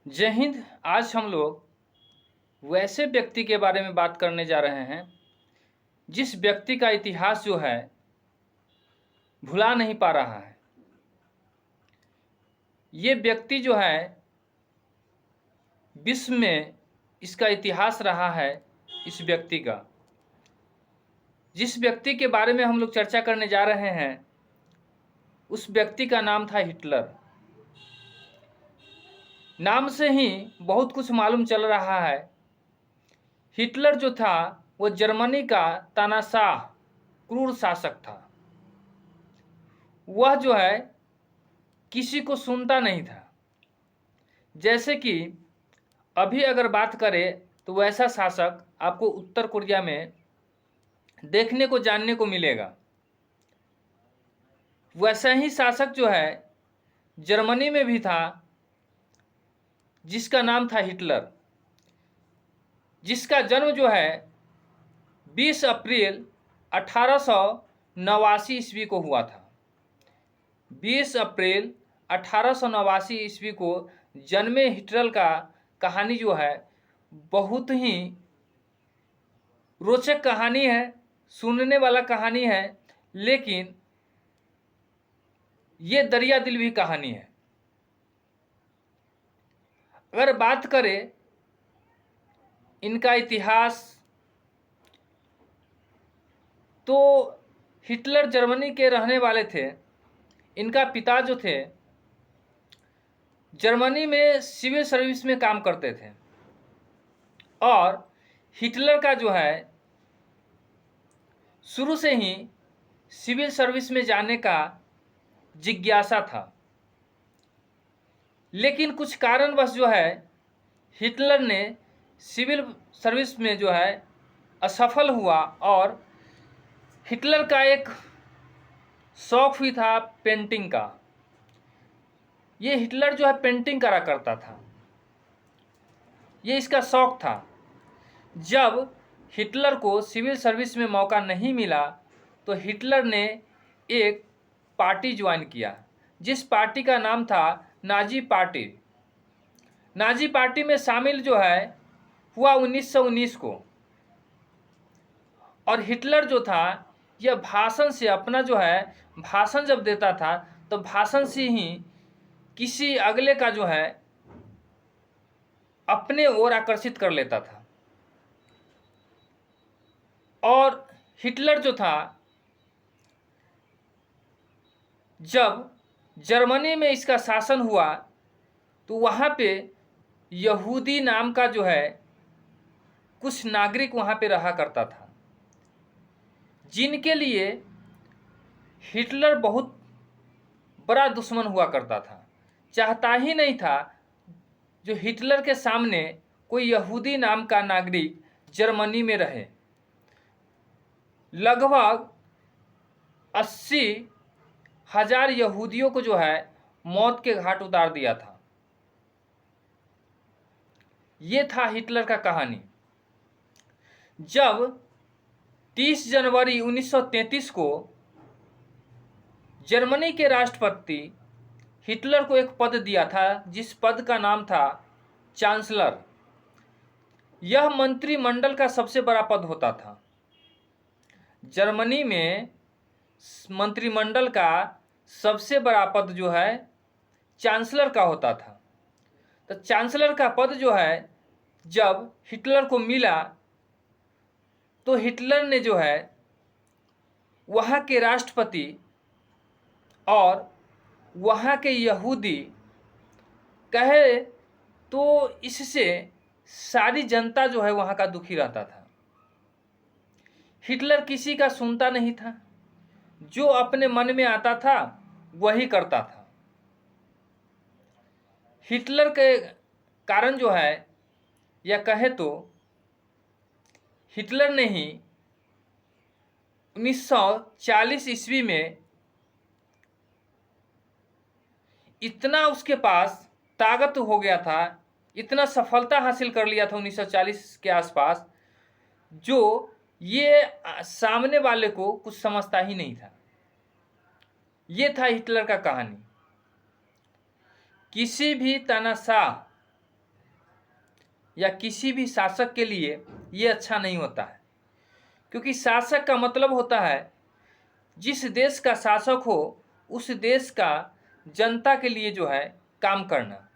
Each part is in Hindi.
जय हिंद। आज हम लोग वैसे व्यक्ति के बारे में बात करने जा रहे हैं जिस व्यक्ति का इतिहास जो है भुला नहीं पा रहा है। ये व्यक्ति जो है विश्व में इसका इतिहास रहा है। इस व्यक्ति का जिस व्यक्ति के बारे में हम लोग चर्चा करने जा रहे हैं उस व्यक्ति का नाम था हिटलर। नाम से ही बहुत कुछ मालूम चल रहा है। हिटलर जो था वो जर्मनी का तानाशाह क्रूर शासक था। वह जो है किसी को सुनता नहीं था। जैसे कि अभी अगर बात करें तो वैसा शासक आपको उत्तर कोरिया में देखने को जानने को मिलेगा। वैसा ही शासक जो है जर्मनी में भी था जिसका नाम था हिटलर, जिसका जन्म जो है 20 अप्रैल 1889 ईस्वी को हुआ था। 20 अप्रैल 1889 ईस्वी को जन्मे हिटलर का कहानी जो है बहुत ही रोचक कहानी है, सुनने वाला कहानी है, लेकिन ये दरिया दिल भी कहानी है। अगर बात करें इनका इतिहास तो हिटलर जर्मनी के रहने वाले थे। इनका पिता जो थे जर्मनी में सिविल सर्विस में काम करते थे और हिटलर का जो है शुरू से ही सिविल सर्विस में जाने का जिज्ञासा था, लेकिन कुछ कारणवश जो है हिटलर ने सिविल सर्विस में जो है असफल हुआ और हिटलर का एक शौक भी था पेंटिंग का। ये हिटलर जो है पेंटिंग करा करता था, ये इसका शौक था। जब हिटलर को सिविल सर्विस में मौका नहीं मिला तो हिटलर ने एक पार्टी ज्वाइन किया जिस पार्टी का नाम था नाजी पार्टी। नाजी पार्टी में शामिल जो है हुआ 1919 को। और हिटलर जो था यह भाषण से अपना जो है भाषण जब देता था तो भाषण से ही किसी अगले का जो है अपने ओर आकर्षित कर लेता था। और हिटलर जो था जब जर्मनी में इसका शासन हुआ तो वहाँ पे यहूदी नाम का जो है कुछ नागरिक वहाँ पे रहा करता था, जिनके लिए हिटलर बहुत बड़ा दुश्मन हुआ करता था। चाहता ही नहीं था जो हिटलर के सामने कोई यहूदी नाम का नागरिक जर्मनी में रहे। लगभग 80,000 यहूदियों को जो है मौत के घाट उतार दिया था। ये था हिटलर का कहानी। जब 30 जनवरी 1933 को जर्मनी के राष्ट्रपति हिटलर को एक पद दिया था जिस पद का नाम था चांसलर। यह मंत्रिमंडल का सबसे बड़ा पद होता था। जर्मनी में मंत्रिमंडल का सबसे बड़ा पद जो है चांसलर का होता था। तो चांसलर का पद जो है जब हिटलर को मिला तो हिटलर ने जो है वहाँ के राष्ट्रपति और वहाँ के यहूदी कहे तो इससे सारी जनता जो है वहाँ का दुखी रहता था। हिटलर किसी का सुनता नहीं था, जो अपने मन में आता था वही करता था। हिटलर के कारण जो है या कहे तो हिटलर ने ही 1940 ईस्वी में इतना उसके पास ताकत हो गया था, इतना सफलता हासिल कर लिया था 1940 के आसपास, जो ये सामने वाले को कुछ समझता ही नहीं था। ये था हिटलर का कहानी। किसी भी तानाशाह या किसी भी शासक के लिए ये अच्छा नहीं होता है, क्योंकि शासक का मतलब होता है जिस देश का शासक हो उस देश का जनता के लिए जो है काम करना।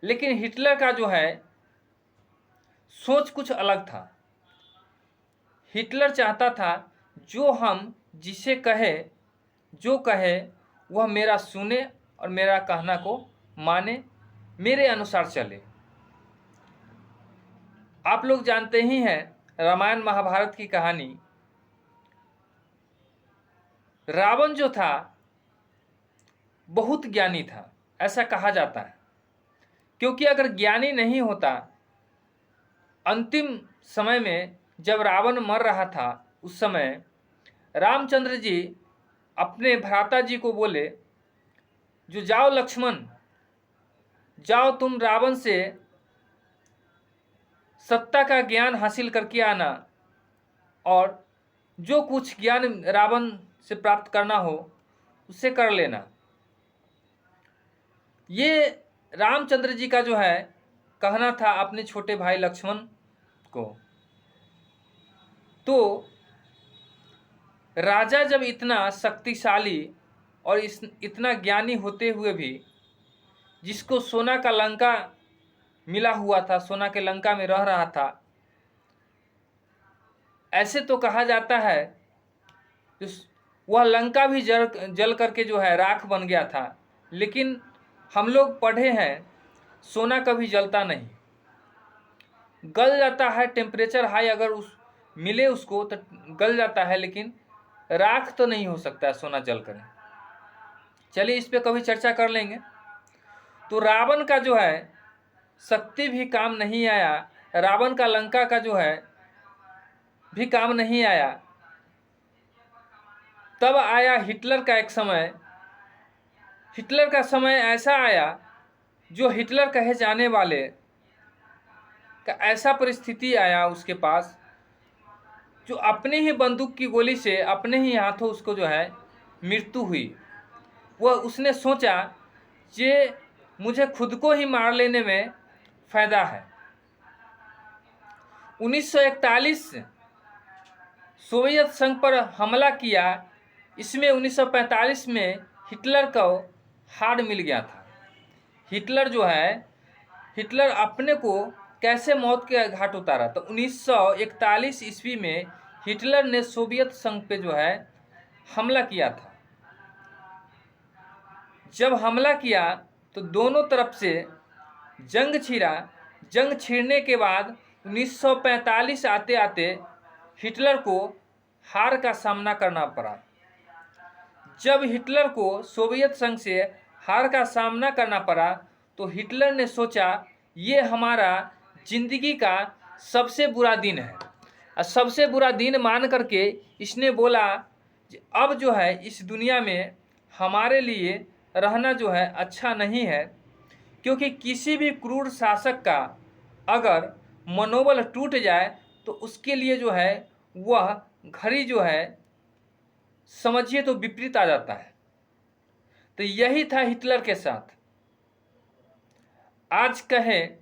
लेकिन हिटलर का जो है सोच कुछ अलग था। हिटलर चाहता था जो हम जिसे कहे जो कहे वह मेरा सुने और मेरा कहना को माने, मेरे अनुसार चले। आप लोग जानते ही हैं रामायण महाभारत की कहानी। रावण जो था बहुत ज्ञानी था, ऐसा कहा जाता है, क्योंकि अगर ज्ञानी नहीं होता, अंतिम समय में जब रावण मर रहा था उस समय रामचंद्र जी अपने भ्राता जी को बोले, जो जाओ लक्ष्मण, जाओ तुम रावण से सत्ता का ज्ञान हासिल करके आना और जो कुछ ज्ञान रावण से प्राप्त करना हो उससे कर लेना। ये रामचंद्र जी का जो है कहना था अपने छोटे भाई लक्ष्मण को। तो राजा जब इतना शक्तिशाली और इतना ज्ञानी होते हुए भी, जिसको सोना का लंका मिला हुआ था, सोना के लंका में रह रहा था, ऐसे तो कहा जाता है वह लंका भी जल करके जो है राख बन गया था। लेकिन हम लोग पढ़े हैं सोना कभी जलता नहीं, गल जाता है। टेम्परेचर हाई अगर मिले उसको तो गल जाता है, लेकिन राख तो नहीं हो सकता है सोना जल कर। चलिए इस पे कभी चर्चा कर लेंगे। तो रावण का जो है शक्ति भी काम नहीं आया, रावण का लंका का जो है भी काम नहीं आया। तब आया हिटलर का एक समय। हिटलर का समय ऐसा आया जो हिटलर कहे जाने वाले का ऐसा परिस्थिति आया उसके पास, जो अपने ही बंदूक की गोली से अपने ही हाथों उसको जो है मृत्यु हुई। वह उसने सोचा कि मुझे खुद को ही मार लेने में फायदा है। 1941 सोवियत संघ पर हमला किया। इसमें 1945 में हिटलर को हार मिल गया था। हिटलर जो है, हिटलर अपने को कैसे मौत के घाट उतारा। तो 1941 ईस्वी में हिटलर ने सोवियत संघ पे जो है हमला किया था। जब हमला किया तो दोनों तरफ से जंग छिड़ा। जंग छिड़ने के बाद 1945 आते आते हिटलर को हार का सामना करना पड़ा। जब हिटलर को सोवियत संघ से हार का सामना करना पड़ा तो हिटलर ने सोचा ये हमारा जिंदगी का सबसे बुरा दिन है। और सबसे बुरा दिन मान करके इसने बोला अब जो है इस दुनिया में हमारे लिए रहना जो है अच्छा नहीं है, क्योंकि किसी भी क्रूर शासक का अगर मनोबल टूट जाए तो उसके लिए जो है वह घड़ी जो है समझिए तो विपरीत आ जाता है। तो यही था हिटलर के साथ। आज कहें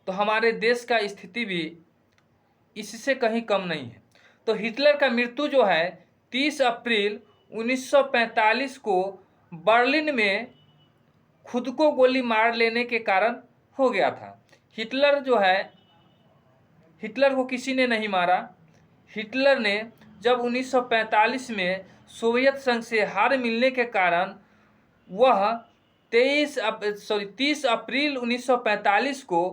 तो हमारे देश का स्थिति भी इससे कहीं कम नहीं है। तो हिटलर का मृत्यु जो है 30 अप्रैल 1945 को बर्लिन में खुद को गोली मार लेने के कारण हो गया था। हिटलर जो है, हिटलर को किसी ने नहीं मारा। हिटलर ने जब 1945 में सोवियत संघ से हार मिलने के कारण वह 30 अप्रैल 1945 को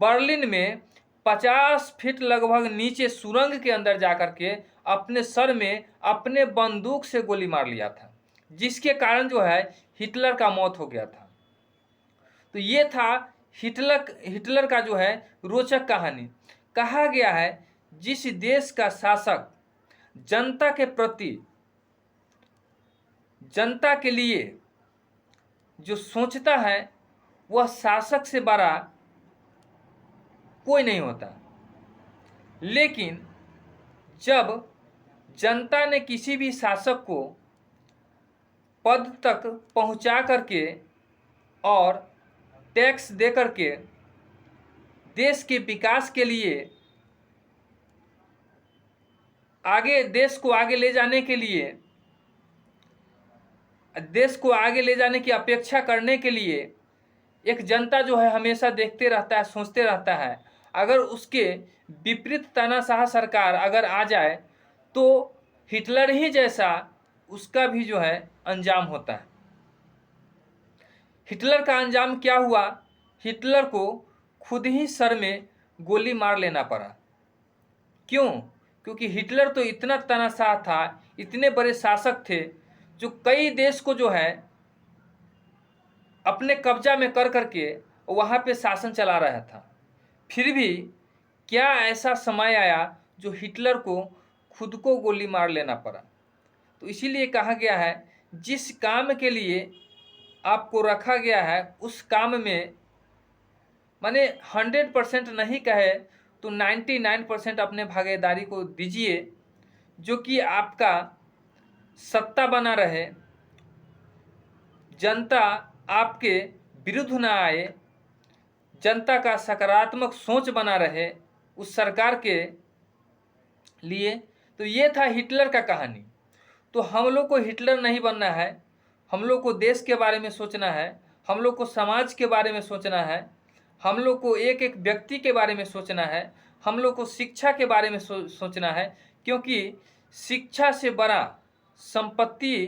बर्लिन में 50 फीट लगभग नीचे सुरंग के अंदर जाकर के अपने सर में अपने बंदूक से गोली मार लिया था, जिसके कारण जो है हिटलर का मौत हो गया था। तो ये था हिटलर का जो है रोचक कहानी। कहा गया है जिस देश का शासक जनता के प्रति, जनता के लिए जो सोचता है वह शासक से बड़ा कोई नहीं होता। लेकिन जब जनता ने किसी भी शासक को पद तक पहुंचा करके और टैक्स दे करके देश के विकास के लिए, आगे देश को आगे ले जाने के लिए, देश को आगे ले जाने की अपेक्षा करने के लिए एक जनता जो है हमेशा देखते रहता है, सोचते रहता है। अगर उसके विपरीत तानाशाह सरकार अगर आ जाए तो हिटलर ही जैसा उसका भी जो है अंजाम होता है। हिटलर का अंजाम क्या हुआ? हिटलर को खुद ही सर में गोली मार लेना पड़ा। क्यों? क्योंकि हिटलर तो इतना तानाशाह था, इतने बड़े शासक थे जो कई देश को जो है अपने कब्जा में कर करके वहाँ पे शासन चला रहा था। फिर भी क्या ऐसा समय आया जो हिटलर को खुद को गोली मार लेना पड़ा? तो इसीलिए कहा गया है जिस काम के लिए आपको रखा गया है उस काम में माने 100% नहीं कहे तो 99% अपने भागीदारी को दीजिए, जो कि आपका सत्ता बना रहे, जनता आपके विरुद्ध ना आए, जनता का सकारात्मक सोच बना रहे उस सरकार के लिए। तो ये था हिटलर का कहानी। तो हम लोग को हिटलर नहीं बनना है, हम लोग को देश के बारे में सोचना है, हम लोग को समाज के बारे में सोचना है, हम लोग को एक एक व्यक्ति के बारे में सोचना है, हम लोग को शिक्षा के बारे में सोचना है। क्योंकि शिक्षा से बड़ा संपत्ति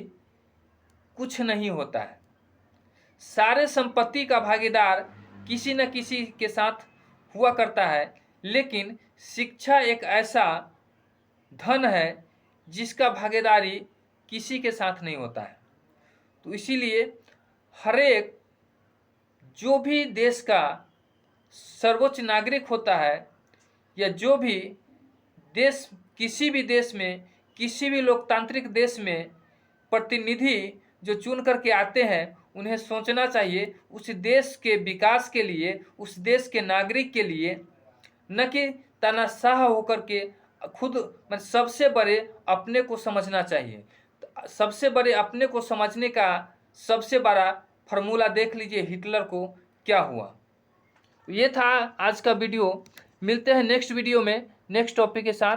कुछ नहीं होता है। सारे संपत्ति का भागीदार किसी न किसी के साथ हुआ करता है, लेकिन शिक्षा एक ऐसा धन है जिसका भागीदारी किसी के साथ नहीं होता है। तो इसीलिए हर एक जो भी देश का सर्वोच्च नागरिक होता है या जो भी देश, किसी भी देश में, किसी भी लोकतांत्रिक देश में प्रतिनिधि जो चुन करके आते हैं, उन्हें सोचना चाहिए उस देश के विकास के लिए, उस देश के नागरिक के लिए, न कि तानाशाह होकर के खुद सबसे बड़े अपने को समझना चाहिए। सबसे बड़े अपने को समझने का सबसे बड़ा फार्मूला देख लीजिए हिटलर को क्या हुआ। ये था आज का वीडियो। मिलते हैं नेक्स्ट वीडियो में नेक्स्ट टॉपिक के साथ।